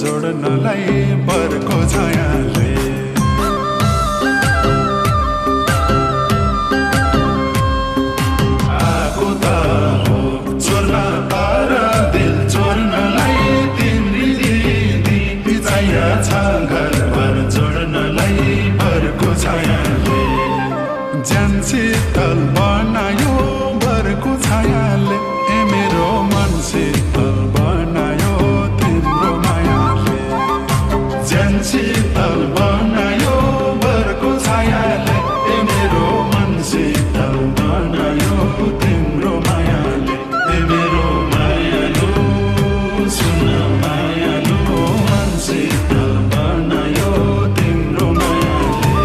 जोड्नलाई बरको छायाले आगो त हो चोर्न तर दिल चोर्नलाई तिम्री दिदी चाहिया छ घरबार जोड्नलाई बरको छायाले ज्यान शीतल बनायो बरको छायाले ए मेरो मन शीतल बनायो तिम्रो मायाले ज्यान शीतल बनायो बरको छायाले ए मेरो मन शीतल बनायो तिम्रो मायाले ए मेरो मायालो सुन मायालो मन शीतल बनायो तिम्रो मायाले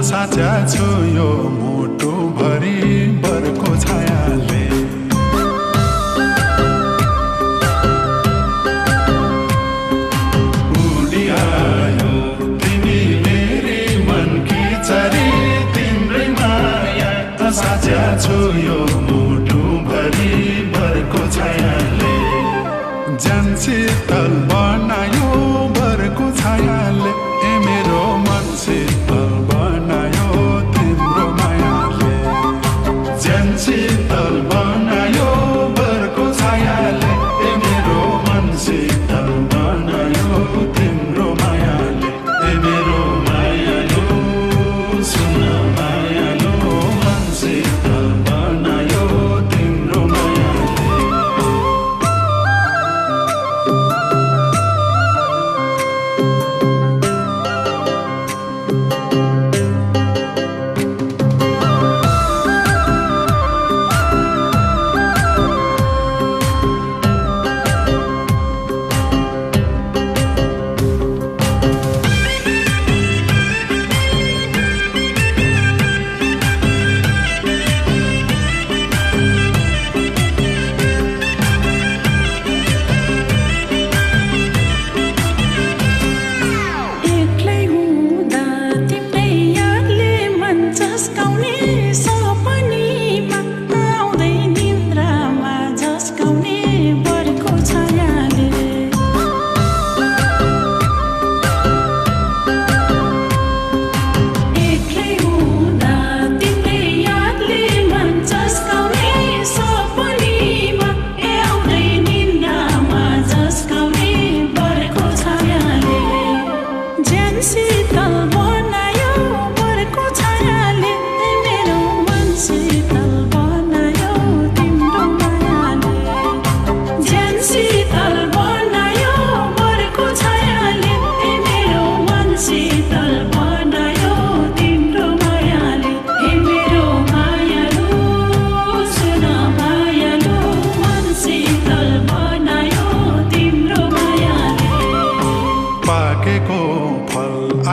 साचा छु यो मुटु भरि बरको छायाले उडी आयो तिमी मेरी मनकी चरी तिम्रै माया साचा छु यो मुटु भरि बरको छायाले ज्यान शीतल बनायो बरको छायाले ए मेरो मन शीतल बनायो तिम्रो मायाले ज्यान शीतल बनायो बरको छायाले ए मेरो मन शीतल बनायो तिम्रो मायाले ए मेरो मायालो सुन मायालो मन शीतल बनायो तिम्रो मायाले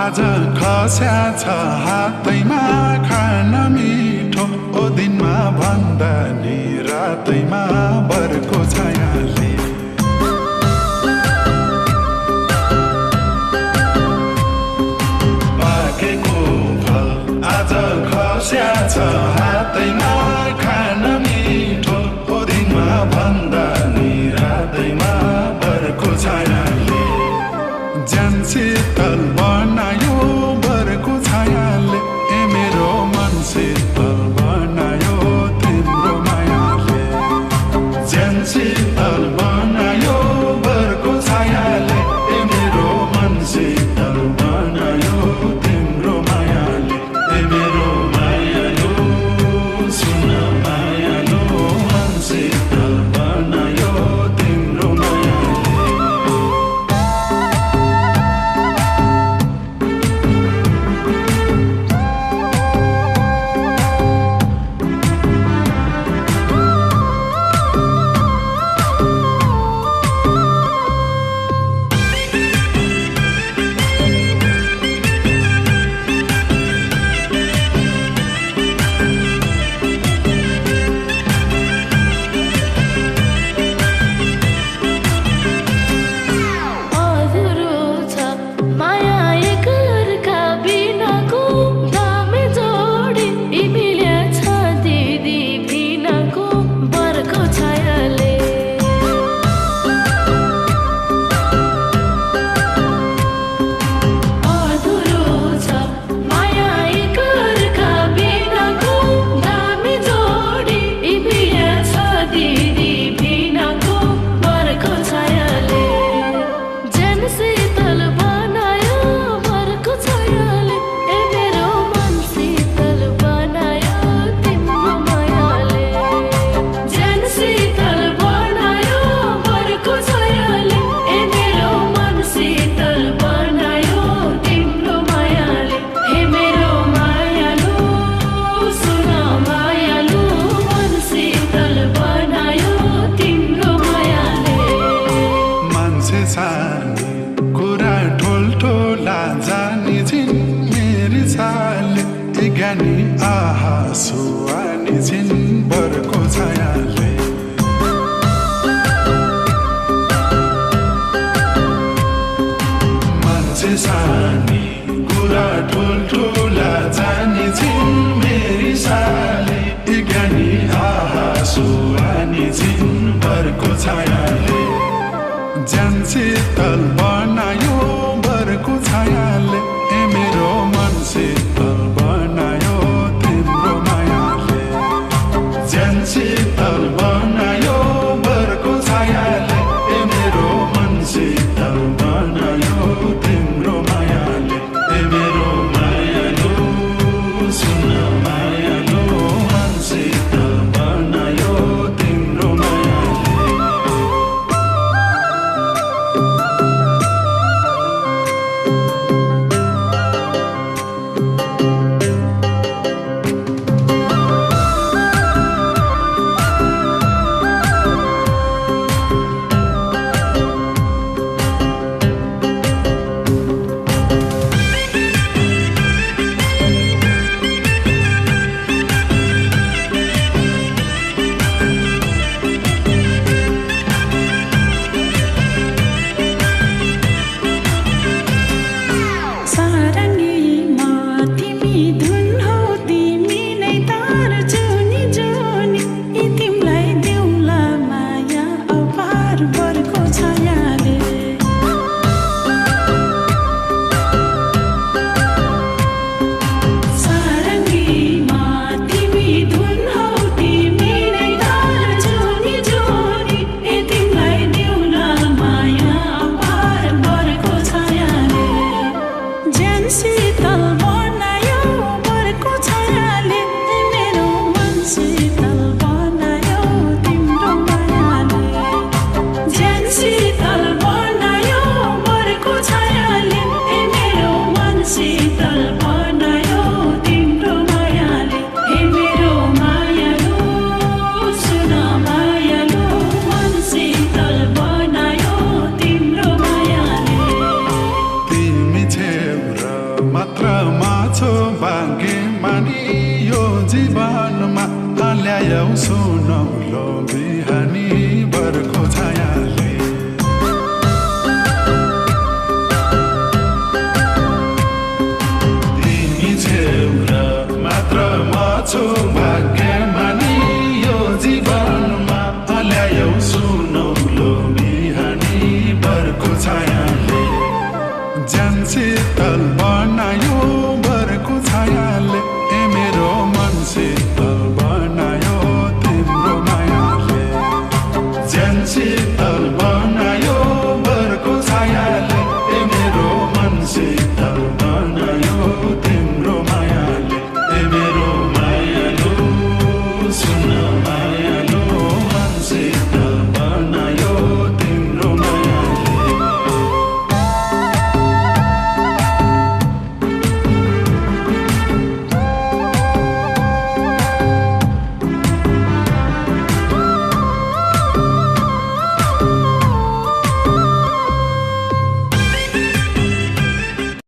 आज खस्या छ हातैमा खान मिठो ओ दिनमा भन्दा नि ज्यान शीतल बनायो बरको छायाले ए मेरो मन शीतल बनायो तिम्रो मायाले ए मेरो मायालो सुन मायालो मन शीतल बनायो तिम्रो मायाले कुरा ठोल्ठोला जानी छिन् मेरी छाले ज्ञानी आहा सुहानी छिन् बरको छायाले मान्छे सानी कुरा ठोल्ठोला जानी छिन् मेरी साले ज्ञानी आहा सुहानी छिन् बरको छायाले ज्यान शीतल बनायो